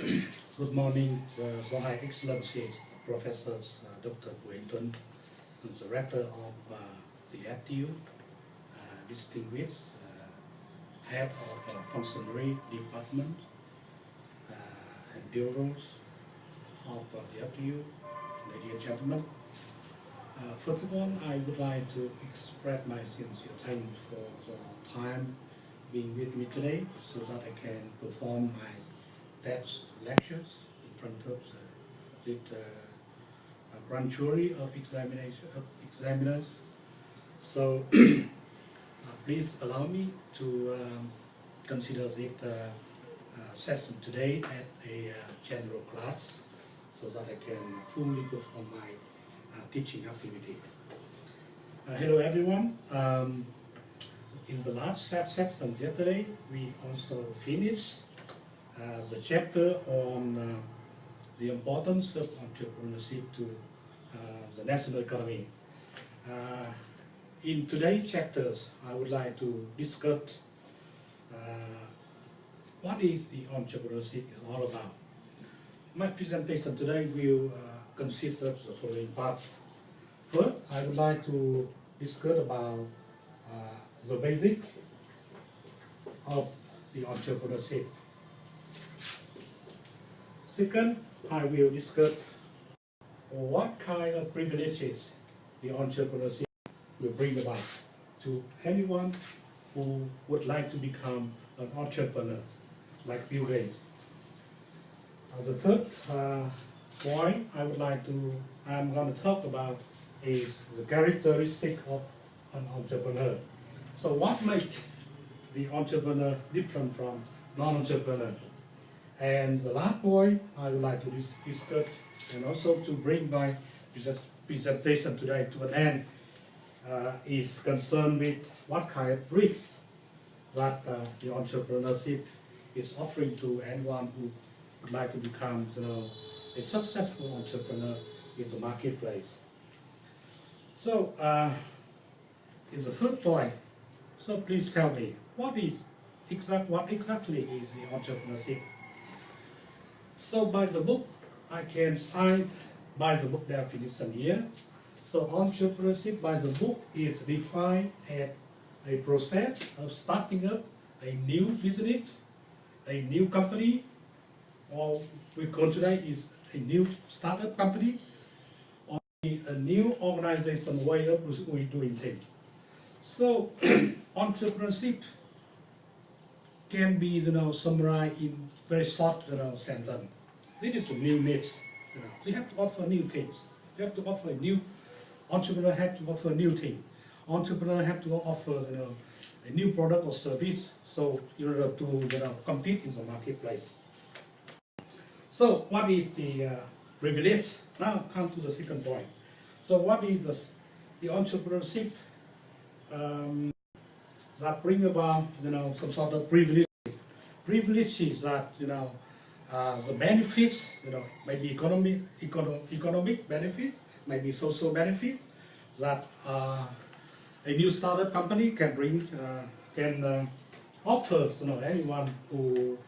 Good morning, the High Excellencies, Professors Dr. Buenton, the Rector of the FTU, distinguished Head of Functionary Department and Bureaus of the FTU, ladies and gentlemen. First of all, I would like to express my sincere thanks for the time being with me today so that I can perform my TEDx lectures in front of the grand jury of examiners. So please allow me to consider this session today at a general class so that I can fully perform my teaching activity. Hello everyone. In the last session yesterday, we also finished the chapter on the importance of entrepreneurship to the national economy. In today's chapters, I would like to discuss what is the entrepreneurship is all about. My presentation today will consist of the following parts. First, I would like to discuss about the basic of the entrepreneurship. Second, I will discuss what kind of privileges the entrepreneurship will bring about to anyone who would like to become an entrepreneur, like Bill Gates. The third point I'm going to talk about is the characteristic of an entrepreneur. So what makes the entrepreneur different from non-entrepreneur? And the last point I would like to discuss and also to bring my presentation today to an end is concerned with what kind of risks that the entrepreneurship is offering to anyone who would like to become a successful entrepreneur in the marketplace. So, is the first point. So please tell me, what exactly is the entrepreneurship? So by the book, I can cite by the book definition here. So entrepreneurship by the book is defined as a process of starting up a new business, a new company, or we call today is a new startup company, or a new organization way of doing things. So entrepreneurship can be summarized in very short sentence. This is a new niche. We have to offer new things. We have to offer a new entrepreneur have to offer a new thing. Entrepreneur have to offer a new product or service. So in order to compete in the marketplace. So what is the privilege? Now come to the second point. So what is the entrepreneurship that bring about some sort of privilege? Privileges that the benefits maybe economic benefit, maybe social benefit that a new startup company can bring can offer anyone who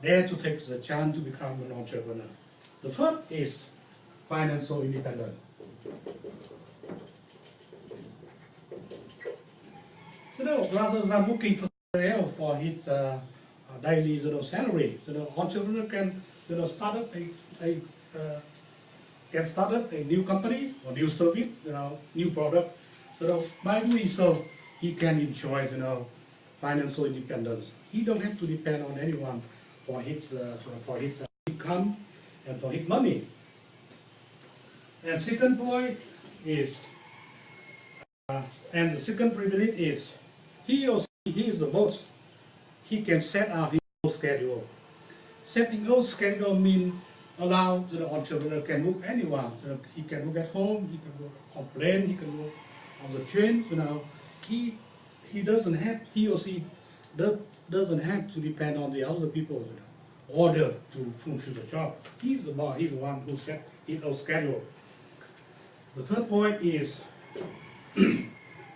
dare to take the chance to become an entrepreneur. The first is financial independence. Rather than looking for somebody else for his daily salary, entrepreneur can start up a new company or new service, new product. By doing so, he can enjoy financial independence. He don't have to depend on anyone for his income and for his money. And second point is, and the second privilege is, he or she is the boss. He can set out his own schedule. Setting own schedule means allow the entrepreneur can work anyone. He can work at home, he can work on plane, he can work on the train. He or she doesn't have to depend on the other people's order to fulfill the job. He's the boss. He's the one who set his own schedule. The third point is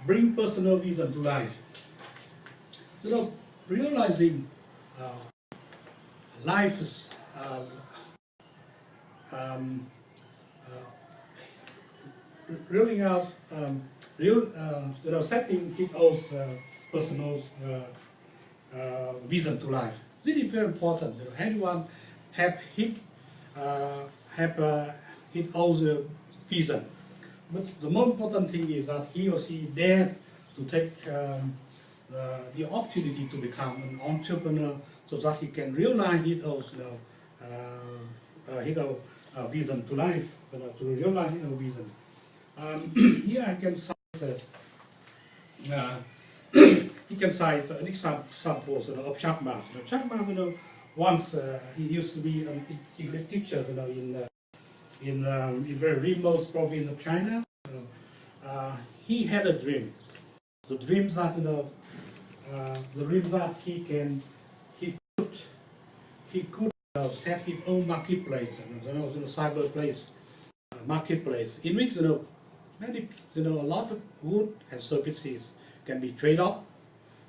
bring personal vision to life. Realizing life's um, um, rolling out, setting his own personal vision to life. This is very important. Anyone have his own vision, but the most important thing is that he or she dare to take the opportunity to become an entrepreneur, so that he can realize his own vision to life, to realize his own vision. Here I can cite he can cite an example of Jack Ma. Jack Ma, once he used to be an English teacher, in very remote province of China. He had a dream. The dream that he could set his own marketplace, cyber place, marketplace, in which many a lot of goods and services can be traded off,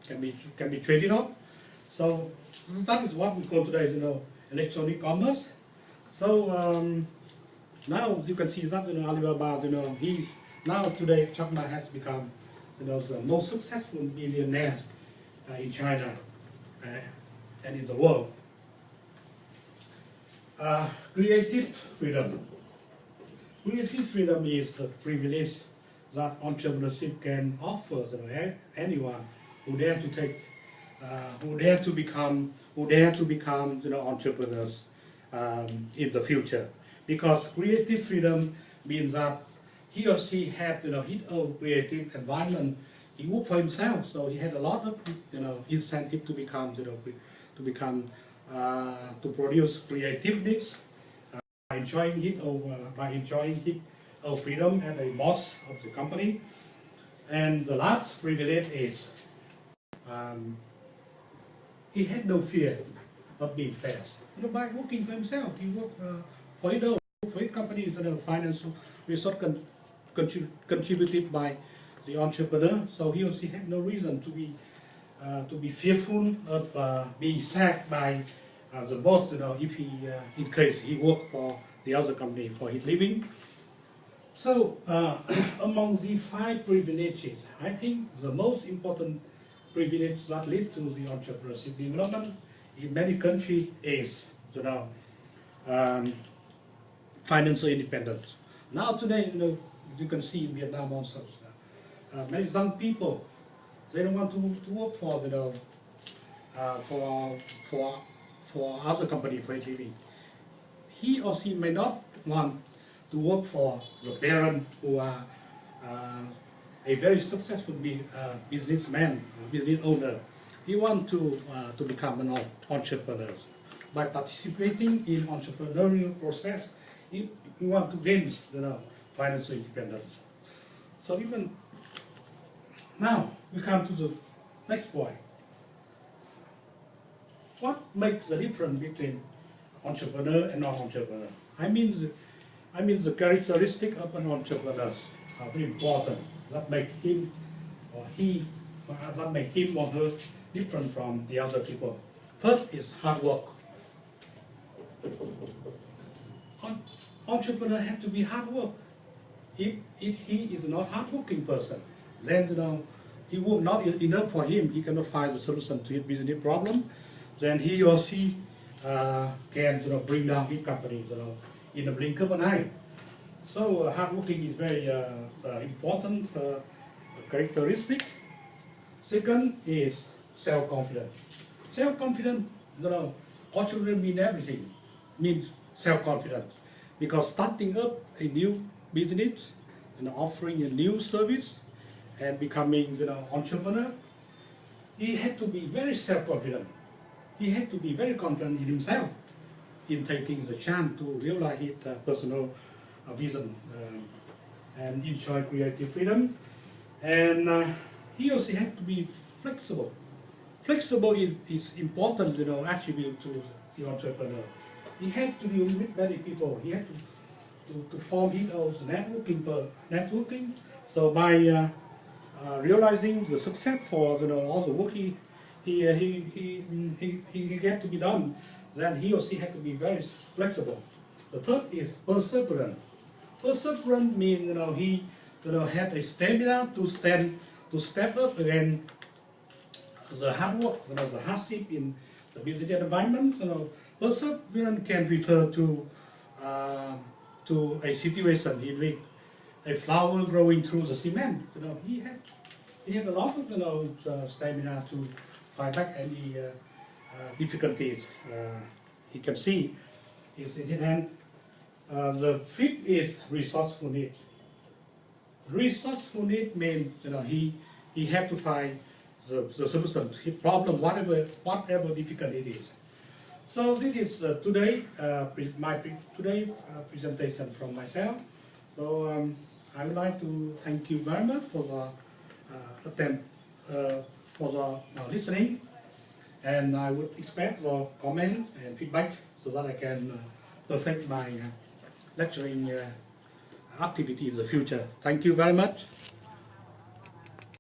can be traded off. So that is what we call today, electronic commerce. So now you can see that Alibaba, he now today Jack Ma has become the most successful billionaire in China and in the world. Creative freedom. Creative freedom is the privilege that entrepreneurship can offer anyone who dare to take, who dare to become entrepreneurs in the future. Because creative freedom means that he or she had his own creative environment. He worked for himself, so he had a lot of incentive to become to produce creativeness by enjoying his freedom as a boss of the company. And the last privilege is he had no fear of being fast. By working for himself, he worked for his company, financial resource contributed by the entrepreneur. So he or she had no reason to be fearful of being sacked by the boss, if he, in case he worked for the other company for his living. So among the 5 privileges, I think the most important privilege that leads to the entrepreneurship development in many countries is financial independence. Now today, you can see in Vietnam also, many young people, they don't want to work for for other company for a living. He or she may not want to work for the parent who are a very successful businessman, business owner. He wants to become an entrepreneur. By participating in entrepreneurial process, he wants to gain financial independence. So even now we come to the next point. What makes the difference between entrepreneur and non-entrepreneur? I mean the characteristic of an entrepreneur are very important. That make him or her different from the other people. First is hard work. Entrepreneur have to be hard work. If he is not hardworking person, then he will not enough for him. He cannot find the solution to his business problem. Then he or she can bring down his company in a blink of an eye. So hardworking is very important characteristic. Second is self-confidence. Self-confidence, entrepreneur mean everything. Means self-confidence, because starting up a new business, offering a new service, and becoming entrepreneur, he had to be very self-confident. He had to be very confident in himself in taking the chance to realize his personal vision and enjoy creative freedom. And he or she had to be flexible. Flexible is important, attribute to the entrepreneur. He had to deal with many people. He had to form his own networking. So by realizing the success for all the work he had to be done, then he or she has to be very flexible. The third is perseverant. Perseverant means he had a stamina to step up against the hard work, the hardship in the business environment. Perseverance can refer to a situation in which a flower growing through the cement. He had a lot of stamina to fight back any difficulties he can see is in his hand. The fifth is resourcefulness. Resourcefulness means he had to find the solution, his problem, whatever difficult it is. So this is today my presentation from myself. So I would like to thank you very much for the attempt, for the listening, and I would expect your comment and feedback so that I can perfect my lecturing activity in the future. Thank you very much.